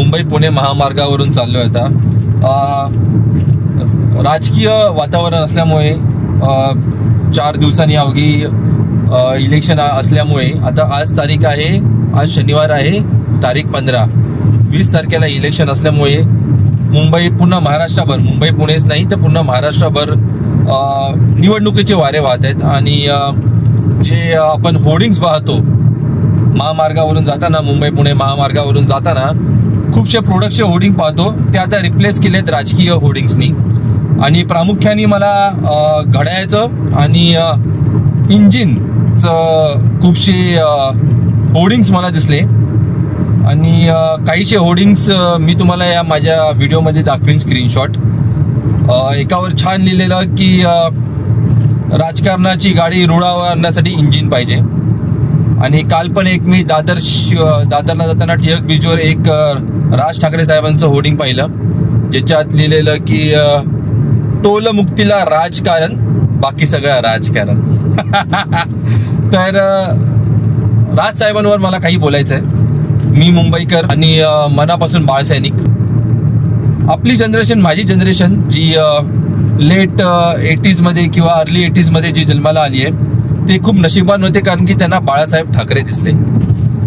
मुंबई पुणे महामार्गावरून चाललोय आता. राजकीय वातावरण असल्यामुळे 4 दिवसांनी अवघी इलेक्शन असल्यामुळे आता आज तारीख आहे, आज शनिवार आहे, तारीख 15. 20 तारखेला इलेक्शन असल्यामुळे मुंबई पूर्ण महाराष्ट्रभर, मुंबई पुणेच नाही तर पूर्ण महाराष्ट्रभर निवडणुकीचे वारे वाहत आहेत. आणि जे आपण होर्डिंग्स पाहतो महामार्गावरून जाताना, मुंबई पुणे महामार्गावरून जाताना खूपशे प्रोडक्टचे होर्डिंग पाहतो, ते आता रिप्लेस केलेत राजकीय होर्डिंग्सनी. आणि प्रामुख्याने मला घड्याळाचं आणि इंजिनचं खूपशे होर्डिंग्स मला दिसले. आणि काहीचे होर्डिंग्स मी तुम्हाला या माझ्या व्हिडिओमध्ये दाखवीन स्क्रीनशॉट. एकावर छान लिहिलेलं की राजकारणाची गाडी रुळावर आणण्यासाठी इंजिन पाहिजे. आणि काल पण एक मी दादरला जाताना टिळक ब्रिजवर एक राज ठाकरे साहेबांचं होर्डिंग पाहिलं, ज्याच्यात लिहिलेलं की टोलमुक्तीला राजकारण, बाकी सगळं राजकारण. तर राज साहेबांवर मला काही बोलायचं आहे. मी मुंबईकर आणि मनापासून बाळसैनिक. आपली जनरेशन, माझी जनरेशन जी लेट 80s मध्ये किंवा अर्ली 80s मध्ये जी जन्माला आली आहे ते खूप नशिबान होते, कारण की त्यांना बाळासाहेब ठाकरे दिसले.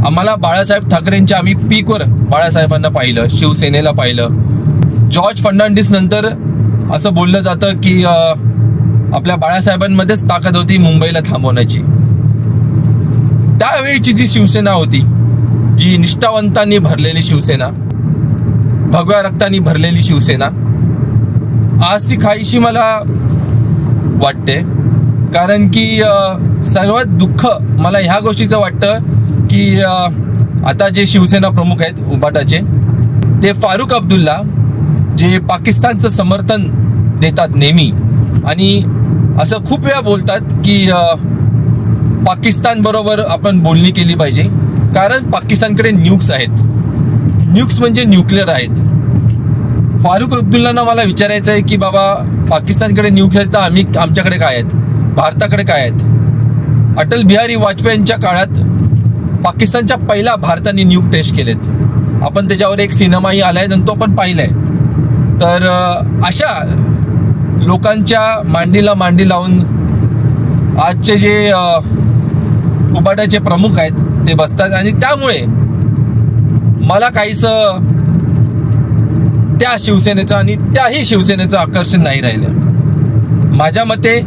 आम्हाला बाळासाहेब ठाकरेंच्या, आम्ही पीकवर बाळासाहेबांना पाहिलं, शिवसेनेला पाहिलं. जॉर्ज फर्नांडिस नंतर असं बोललं जातं की आपल्या बाळासाहेबांमध्येच ताकद होती मुंबईला थांबवण्याची. त्यावेळीची जी शिवसेना होती, जी निष्ठावंतांनी भरलेली शिवसेना, भगव्या रक्तांनी भरलेली शिवसेना, आज ती खाईशी मला वाटते. कारण की सर्वात दुःख मला ह्या गोष्टीचं वाटतं की आता जे शिवसेना प्रमुख आहेत उबाटाचे, ते फारुख अब्दुल्ला, जे पाकिस्तानचं समर्थन देतात नेहमी आणि असं खूप वेळा बोलतात की पाकिस्तान बरोबर आपण बोलणी केली पाहिजे, कारण पाकिस्तानकडे न्यूक्स आहेत. न्यूक्स म्हणजे न्यूक्लिअर आहेत. फारुख अब्दुल्लांना मला विचारायचं आहे की बाबा, पाकिस्तानकडे न्यूक्लिअर आहेत तर आमच्याकडे काय आहेत, भारताकडे काय आहेत? अटल बिहारी वाजपेयींच्या काळात पाकिस्तानच्या पहिला भारताने न्यूक टेस्ट केलेत. आपण त्याच्यावर एक सिनेमाही आलाय आणि तो आपण पाहिलाय. तर अशा लोकांच्या मांडीला मांडी लावून आजचे जे उबाटाचे प्रमुख आहेत ते बसतात. आणि त्यामुळे मला काहीसं त्या शिवसेनेचं आणि त्याही शिवसेनेचं आकर्षण नाही राहिलं. माझ्या मते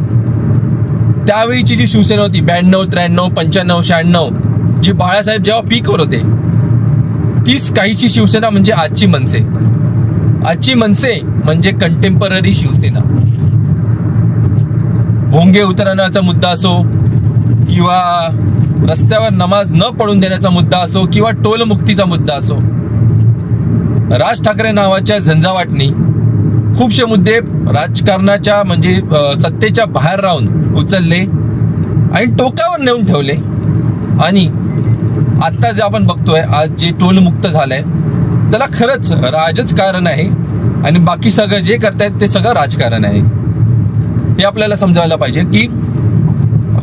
त्यावेळीची जी शिवसेना होती 92, 93, 95, 96, जी बाळासाहेब जेव्हा पीकवर होते, तीच काहीची शिवसेना म्हणजे आजची मनसे. आजची मनसे म्हणजे कंटेम्पररी शिवसेना. भोंगे उतरवण्याचा मुद्दा असो किंवा रस्त्यावर नमाज न पडून देण्याचा मुद्दा असो किंवा टोलमुक्तीचा मुद्दा असो, राज ठाकरे नावाच्या झंझावाटनी खूपशे मुद्दे राजकारणाच्या म्हणजे सत्तेच्या बाहेर राहून उचलले आणि टोकावर नेऊन ठेवले. आणि आता जे आपण बघतोय, आज जे टोलमुक्त झालंय, त्याला खरंच राजच कारण आहे आणि बाकी सगळं जे करतायत ते सगळं राजकारण आहे. हे आपल्याला समजायला पाहिजे की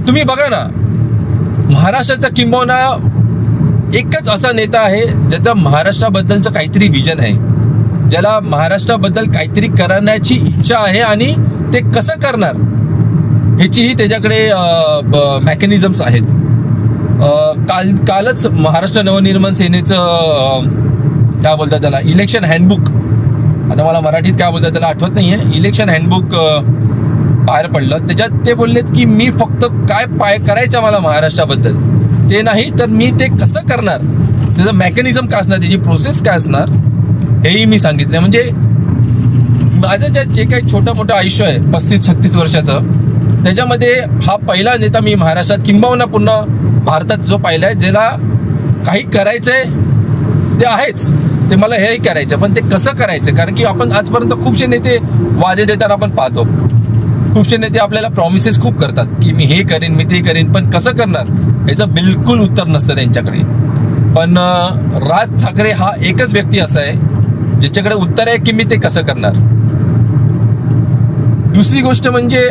तुम्ही बघा ना, महाराष्ट्राचा किंबहुना एकच असा नेता आहे ज्याचा महाराष्ट्राबद्दलचं काहीतरी विजन आहे, ज्याला महाराष्ट्राबद्दल काहीतरी करण्याची इच्छा आहे आणि ते कसं करणार ह्याचीही त्याच्याकडे मेकॅनिझम्स आहेत. कालच महाराष्ट्र नवनिर्माण सेनेचं काय बोलतात त्याला, इलेक्शन हँडबुक, आता मला मराठीत काय बोलतात त्याला आठवत नाहीये, इलेक्शन हँडबुक बाहेर पडलं. त्याच्यात ते बोललेत की मी फक्त काय करायचं मला महाराष्ट्राबद्दल ते नाही, तर मी ते कसं करणार, त्याचं मेकॅनिझम काय असणार, त्याची प्रोसेस काय असणार, हेही मी सांगितलं. म्हणजे माझं जे काही छोटं मोठं आयुष्य आहे 35-36 वर्षाचं, त्याच्यामध्ये हा पहिला नेता मी महाराष्ट्रात किंबहुना पूर्ण भारतात जो पाहिलाय, ज्याला काही करायचंय ते आहेच, ते मला हेही करायचं, पण ते कसं करायचं. कारण की आपण आजपर्यंत खूपशे नेते वादे देताना आपण पाहतो, खूपशे नेते आपल्याला प्रॉमिसेस खूप करतात की मी हे करेन, मी ते करेन, पण कसं करणार याचं बिलकुल उत्तर नसतं त्यांच्याकडे. पण राज ठाकरे हा एकच व्यक्ती असा आहे ज्याच्याकडे उत्तर आहे की मी ते कसं करणार. दुसरी गोष्ट म्हणजे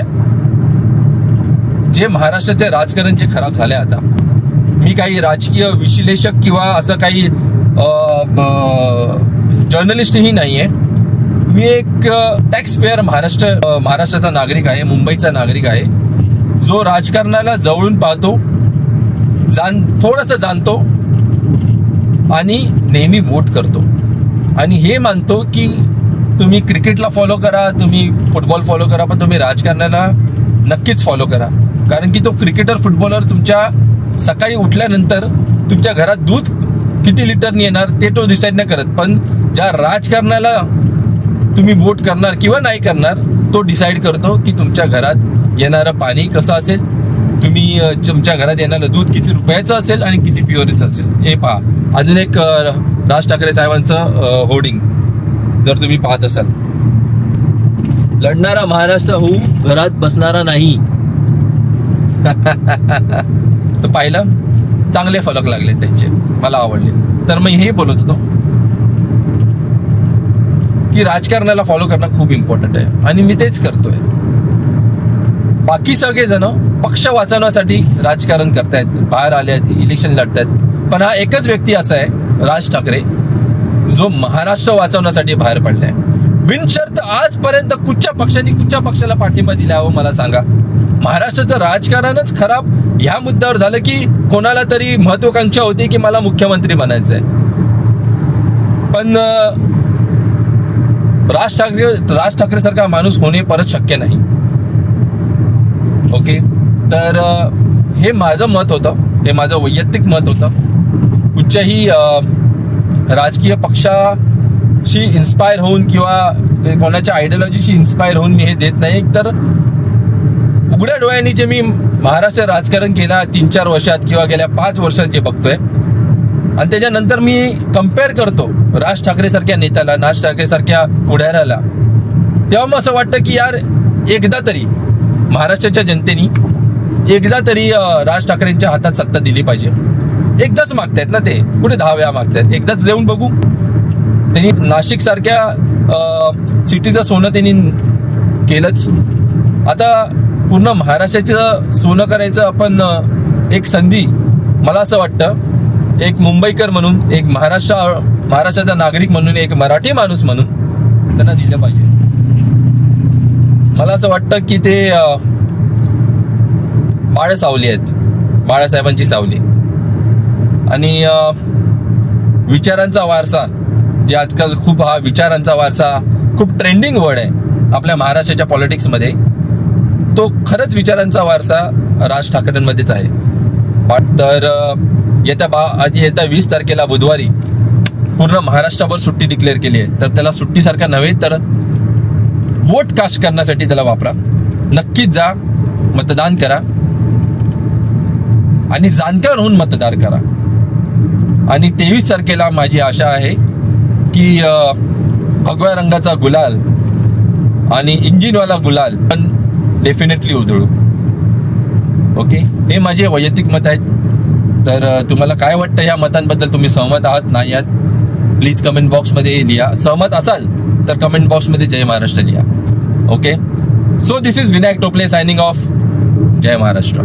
जे महाराष्ट्राचे राजकारण जे खराब झाले, आता मी काही राजकीय विश्लेषक किंवा असं काही जर्नलिस्टही नाही आहे. मी एक टॅक्स पेअर महाराष्ट्राचा नागरिक आहे, मुंबईचा नागरिक आहे, जो राजकारणाला जवळून पाहतो, थोडंसं जाणतो आणि नेहमी वोट करतो. आणि हे मानतो की तुम्ही क्रिकेटला फॉलो करा, तुम्ही फुटबॉल फॉलो करा, पण तुम्ही राजकारणाला नक्कीच फॉलो करा. कारण की तो क्रिकेटर, फुटबॉलर तुमच्या सकाळी उठल्यानंतर तुमच्या घरात दूध किती लिटरनी येणार ते तो डिसाईड नाही करत, पण ज्या राजकारणाला तुम्ही वोट करणार किंवा नाही करणार तो डिसाईड करतो की तुमच्या घरात येणारं पाणी कसं असेल, तुम्ही तुमच्या घरात येणारं दूध किती रुपयाचं असेल आणि किती प्युअरचं असेल. हे पहा, अजून एक राज ठाकरे साहेबांचं होर्डिंग जर तुम्ही पाहत असाल, लढणारा महाराष्ट्र होऊ, घरात बसणारा नाही. तर पाहिलं, चांगले फलक लागले त्यांचे, मला आवडले. तर मी हे बोलत होतो की राजकारणाला फॉलो करणं खूप इम्पॉर्टंट आहे आणि मी तेच करतोय. बाकी सगळेजण पक्ष वाचवण्यासाठी राजकारण करतायत, बाहेर आले आहेत, इलेक्शन लढतायत, पण हा एकच व्यक्ती असा आहे, राज ठाकरे, जो महाराष्ट्र वाचवण्यासाठी बाहेर पडलाय. बिनशर्त आजपर्यंत कुठच्या पक्षाला पाठिंबा दिला हो मला सांगा. महाराष्ट्राचं राजकारणच खराब ह्या मुद्द्यावर झालं की कोणाला तरी महत्वाकांक्षा होती की मला मुख्यमंत्री बनायचंय, पण राज ठाकरे सारखा माणूस होणे परत शक्य नाही. ओके, तर हे माझं मत होतं, हे माझं वैयक्तिक मत होतं. कुठच्याही राजकीय पक्षाशी इन्स्पायर होऊन किंवा कोणाच्या आयडिओलॉजीशी इन्स्पायर होऊन मी हे देत नाही. तर उघड्या डोळ्यांनी जे मी महाराष्ट्र राजकारण केला 3-4 वर्षात किंवा गेल्या 5 वर्षात जे बघतोय, आणि त्याच्यानंतर मी कम्पेअर करतो राज ठाकरे सारख्या नेत्याला, राज ठाकरे सारख्या पुढाऱ्याला, तेव्हा मग असं वाटतं की यार एकदा तरी महाराष्ट्राच्या जनतेनी एकदा तरी राज ठाकरेंच्या हातात सत्ता दिली पाहिजे. एकदाच मागतायत ना ते, कुठे 10 वेळा मागतायत, एकदाच देऊन बघू. त्यांनी नाशिक सारख्या सिटीचं सोनं त्यांनी केलंच, आता पूर्ण महाराष्ट्राचं सोनं करायचं आपण एक संधी, मला असं वाटतं एक मुंबईकर म्हणून, एक महाराष्ट्राचा नागरिक म्हणून, एक मराठी माणूस म्हणून त्यांना दिलं पाहिजे. मला असं वाटतं की ते सावली आहेत, बाळासाहेबांची सावली, आणि विचारांचा वारसा, जे आजकाल खूप, हा विचारांचा वारसा खूप ट्रेंडिंग वर्ड आहे आपल्या महाराष्ट्राच्या पॉलिटिक्समध्ये, तो खरंच विचारांचा वारसा राज ठाकरेंमध्येच आहे. तर येत्या 20 तारखेला बुधवारी पूर्ण महाराष्ट्राभर सुट्टी डिक्लेअर केली आहे. तर त्याला सुट्टीसारखा नव्हे तर वोट कास्ट करण्यासाठी त्याला वापरा. नक्कीच जा, मतदान करा आणि जाणकार होऊन मतदार करा. आणि 23 तारखेला माझी आशा आहे की भगव्या रंगाचा गुलाल आणि इंजिनवाला गुलाल पण डेफिनेटली उधळू. ओके, हे माझे वैयक्तिक मत आहेत. तर तुम्हाला काय वाटतं या मतांबद्दल, तुम्ही सहमत आहात नाही आहात, प्लीज कमेंट बॉक्समध्ये लिहा. सहमत असाल तर कमेंट बॉक्समध्ये जय महाराष्ट्र लिहा. Okay, so this is Vinayak टोपले सायनिंग ऑफ. जय महाराष्ट्र.